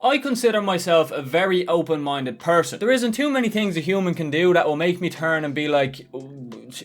I consider myself a very open-minded person. There isn't too many things a human can do that will make me turn and be like,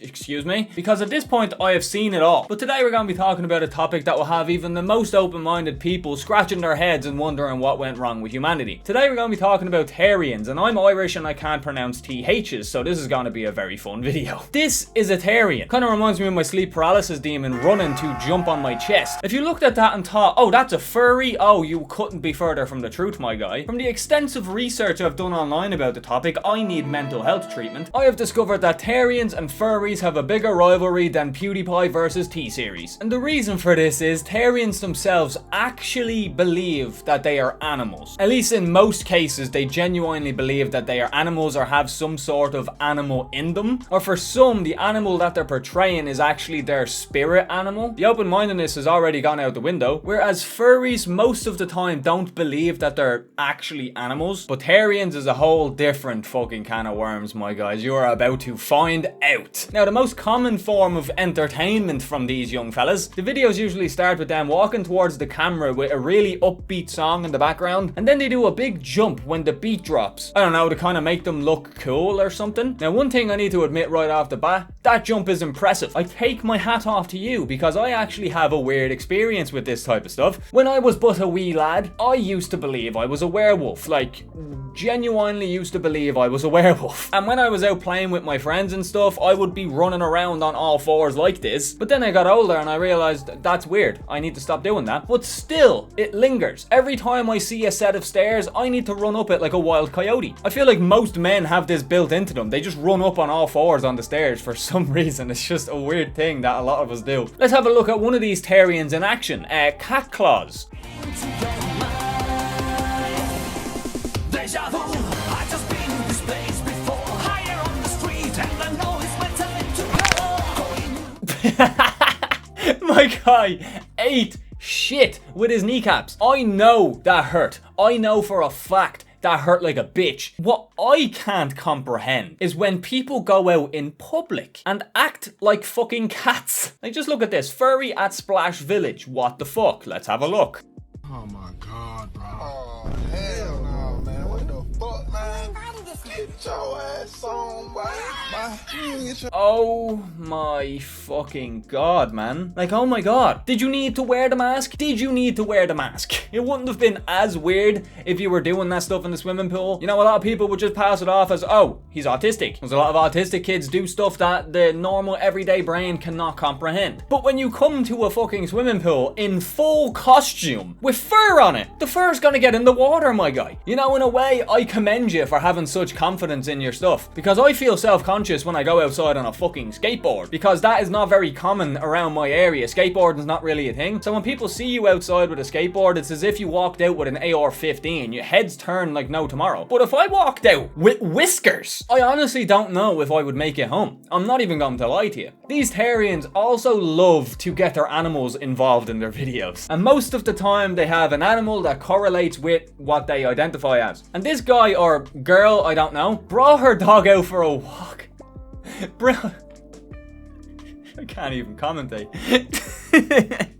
excuse me? Because at this point, I have seen it all. But today we're going to be talking about a topic that will have even the most open-minded people scratching their heads and wondering what went wrong with humanity. Today we're going to be talking about Therians, and I'm Irish and I can't pronounce THs, so this is going to be a very fun video. This is a Therian. Kind of reminds me of my sleep paralysis demon running to jump on my chest. If you looked at that and thought, oh, that's a furry, oh, you couldn't be further from the truth, my guy. From the extensive research I've done online about the topic, I need mental health treatment. I have discovered that Therians and furries have a bigger rivalry than PewDiePie versus T-Series. And the reason for this is Therians themselves actually believe that they are animals. At least in most cases, they genuinely believe that they are animals or have some sort of animal in them. Or for some, the animal that they're portraying is actually their spirit animal. The open-mindedness has already gone out the window, whereas furries most of the time don't believe that they're actually animals. But Therians is a whole different fucking can of worms, my guys. You are about to find out. Now, the most common form of entertainment from these young fellas, the videos usually start with them walking towards the camera with a really upbeat song in the background, and then they do a big jump when the beat drops. I don't know, to kind of make them look cool or something. Now, one thing I need to admit right off the bat, that jump is impressive. I take my hat off to you because I actually have a weird experience with this type of stuff. When I was but a wee lad, I used to believe I was a werewolf, like genuinely used to believe I was a werewolf. And when I was out playing with my friends and stuff, I would be running around on all fours like this. But then I got older and I realized that's weird. I need to stop doing that. But still, it lingers. Every time I see a set of stairs, I need to run up it like a wild coyote. I feel like most men have this built into them. They just run up on all fours on the stairs for some reason. It's just a weird thing that a lot of us do. Let's have a look at one of these Therians in action. Cat Claws. My guy ate shit with his kneecaps. I know that hurt. I know for a fact that hurt like a bitch. What I can't comprehend is when people go out in public and act like fucking cats. Like, just look at this. Furry at Splash Village. What the fuck? Let's have a look. Oh my god, bro. Oh, hell no, man. What the fuck, man? Get your ass on, boy. Oh my fucking god, man. Like, oh my god. Did you need to wear the mask? Did you need to wear the mask? It wouldn't have been as weird if you were doing that stuff in the swimming pool. You know, a lot of people would just pass it off as, oh, he's autistic. Because a lot of autistic kids do stuff that the normal everyday brain cannot comprehend. But when you come to a fucking swimming pool in full costume with fur on it, the fur's gonna get in the water, my guy. You know, in a way, I commend you for having such confidence in your stuff. Because I feel self-conscious when I go outside on a fucking skateboard, because that is not very common around my area. Skateboarding's not really a thing. So when people see you outside with a skateboard, it's as if you walked out with an AR-15. Your heads turn like no tomorrow. But if I walked out with whiskers, I honestly don't know if I would make it home. I'm not even going to lie to you. These Therians also love to get their animals involved in their videos. And most of the time they have an animal that correlates with what they identify as. And this guy or girl, I don't know, brought her dog out for a walk. Bro, I can't even commentate.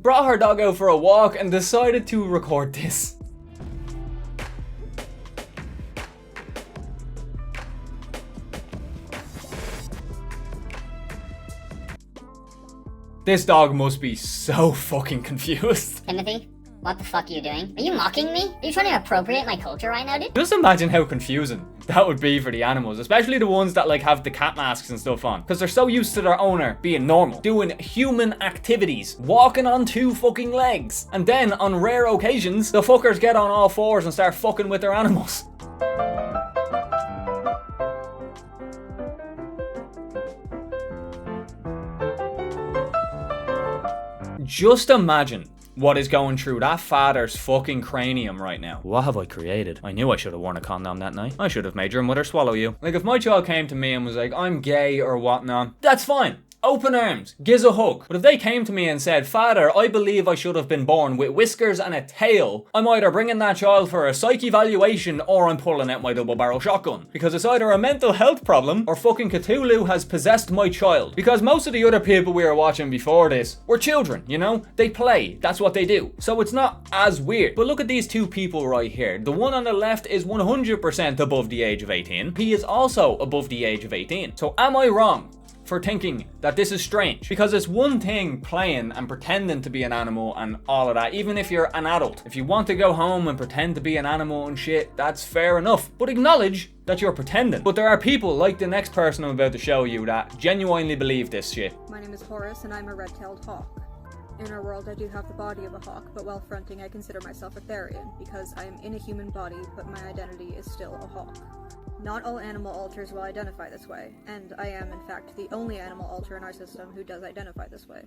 Brought her dog out for a walk and decided to record this. This dog must be so fucking confused. Timothy, what the fuck are you doing? Are you mocking me? Are you trying to appropriate my culture right now, dude? Just imagine how confusing that would be for the animals, especially the ones that like have the cat masks and stuff on, because they're so used to their owner being normal, doing human activities, walking on two fucking legs, and then on rare occasions the fuckers get on all fours and start fucking with their animals. Just imagine what is going through that father's fucking cranium right now. What have I created? I knew I should have worn a condom that night. I should have made your mother swallow you. Like, if my child came to me and was like, I'm gay or whatnot, that's fine. open arms, gives a hug. But if they came to me and said, "Father, I believe I should have been born with whiskers and a tail," I'm either bringing that child for a psych evaluation or I'm pulling out my double barrel shotgun. Because it's either a mental health problem or fucking Cthulhu has possessed my child. Because most of the other people we were watching before this were children, you know? They play, that's what they do. So it's not as weird. But look at these two people right here. The one on the left is 100% above the age of 18. He is also above the age of 18. So am I wrong for thinking that this is strange? Because it's one thing playing and pretending to be an animal and all of that, even if you're an adult. If you want to go home and pretend to be an animal and shit, that's fair enough. But acknowledge that you're pretending. But there are people like the next person I'm about to show you that genuinely believe this shit. My name is Horace and I'm a red-tailed hawk. In our world, I do have the body of a hawk, but while fronting, I consider myself a Therian, because I am in a human body, but my identity is still a hawk. Not all animal alters will identify this way, and I am, in fact, the only animal alter in our system who does identify this way.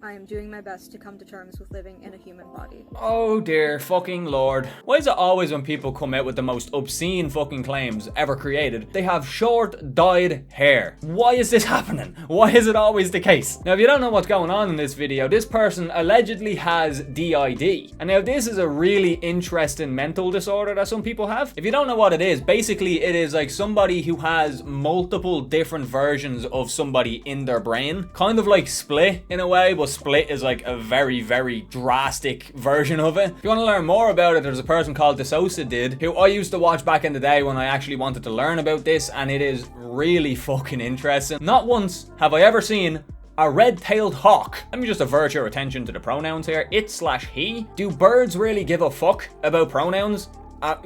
I am doing my best to come to terms with living in a human body. Oh dear fucking lord. Why is it always when people come out with the most obscene fucking claims ever created, they have short, dyed hair? Why is this happening? Why is it always the case? Now, if you don't know what's going on in this video, this person allegedly has DID. And now this is a really interesting mental disorder that some people have. If you don't know what it is, basically it is like somebody who has multiple different versions of somebody in their brain. Kind of like Split in a way, but Split is like a very, very drastic version of it. If you want to learn more about it, there's a person called Dissociated who I used to watch back in the day when I actually wanted to learn about this, and it is really fucking interesting. Not once have I ever seen a red-tailed hawk. Let me just avert your attention to the pronouns here. It/he. Do birds really give a fuck about pronouns?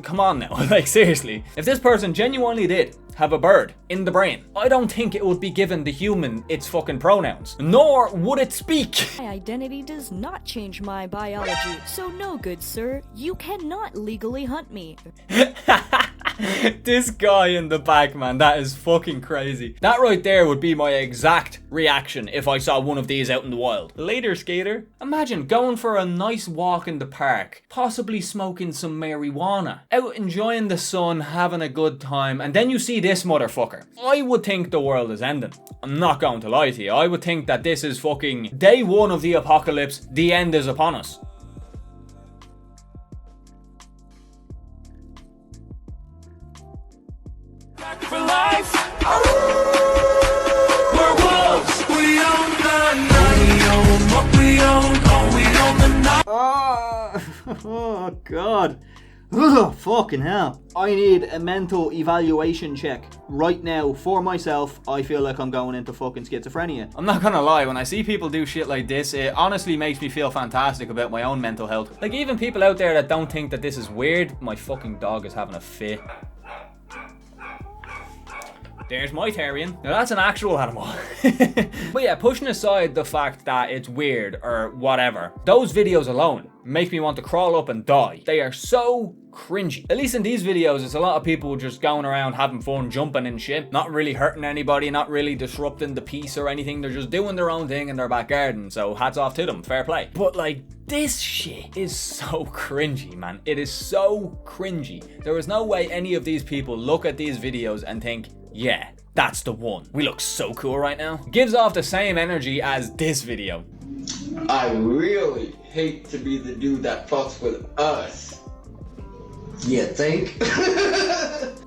Come on now, like seriously. If this person genuinely did have a bird in the brain, I don't think it would be given the human its fucking pronouns, nor would it speak. My identity does not change my biology, so no, good sir, you cannot legally hunt me. This guy in the back, man, that is fucking crazy. That right there would be my exact reaction if I saw one of these out in the wild. Later, skater. Imagine going for a nice walk in the park, possibly smoking some marijuana, out enjoying the sun, having a good time, and then you see this motherfucker. I would think the world is ending. I'm not going to lie to you. I would think that this is fucking day one of the apocalypse. The end is upon us. For life. We're wolves. We own the night. We own what we own. Oh, we own the night. Oh god. Ugh, fucking hell. I need a mental evaluation check right now for myself. I feel like I'm going into fucking schizophrenia. I'm not gonna lie, when I see people do shit like this, it honestly makes me feel fantastic about my own mental health. Like, even people out there that don't think that this is weird, my fucking dog is having a fit. There's my Therian. Now that's an actual animal. But yeah, pushing aside the fact that it's weird or whatever, those videos alone make me want to crawl up and die. They are so cringy. At least in these videos, it's a lot of people just going around having fun, jumping and shit, not really hurting anybody, not really disrupting the peace or anything. They're just doing their own thing in their back garden, so hats off to them, fair play. But like, this shit is so cringy, man. It is so cringy. There is no way any of these people look at these videos and think, yeah, that's the one. We look so cool right now. Gives off the same energy as this video. I really hate to be the dude that fucks with us. You think?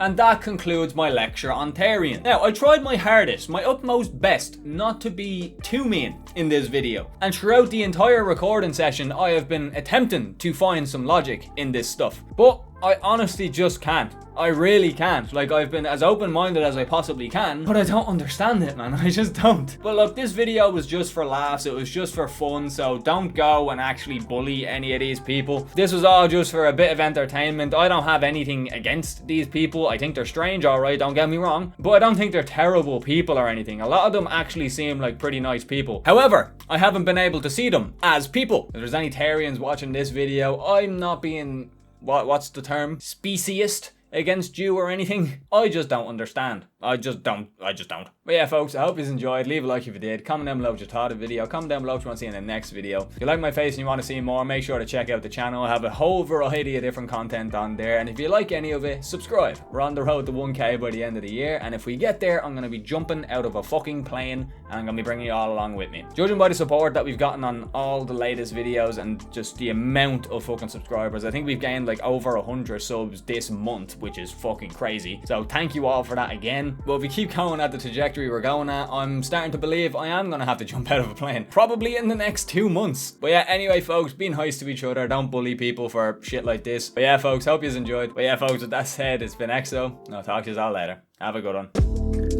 And that concludes my lecture on Therian. Now, I tried my hardest, my utmost best, not to be too mean in this video. And throughout the entire recording session, I have been attempting to find some logic in this stuff. But I honestly just can't. I really can't. Like, I've been as open-minded as I possibly can, but I don't understand it, man. I just don't. But look, this video was just for laughs. It was just for fun, so don't go and actually bully any of these people. This was all just for a bit of entertainment. I don't have anything against these people. I think they're strange, alright, don't get me wrong, but I don't think they're terrible people or anything. A lot of them actually seem like pretty nice people. However, I haven't been able to see them as people. If there's any Therians watching this video, I'm not being, what's the term? Speciest against you or anything. I just don't understand. I just don't. But yeah, folks, I hope you enjoyed. Leave a like if you did. Comment down below what you thought of the video. Comment down below what you want to see in the next video. If you like my face and you want to see more, make sure to check out the channel. I have a whole variety of different content on there. And if you like any of it, subscribe. We're on the road to 1K by the end of the year. And if we get there, I'm going to be jumping out of a fucking plane. And I'm going to be bringing you all along with me. Judging by the support that we've gotten on all the latest videos and just the amount of fucking subscribers, I think we've gained like over 100 subs this month, which is fucking crazy. So thank you all for that again. But if we keep going at the trajectory we're going at, I'm starting to believe I am going to have to jump out of a plane. Probably in the next 2 months. But yeah, anyway, folks, be nice to each other. Don't bully people for shit like this. But yeah, folks, hope you enjoyed. But yeah, folks, with that said, it's been EXO. And I'll talk to you all later. Have a good one.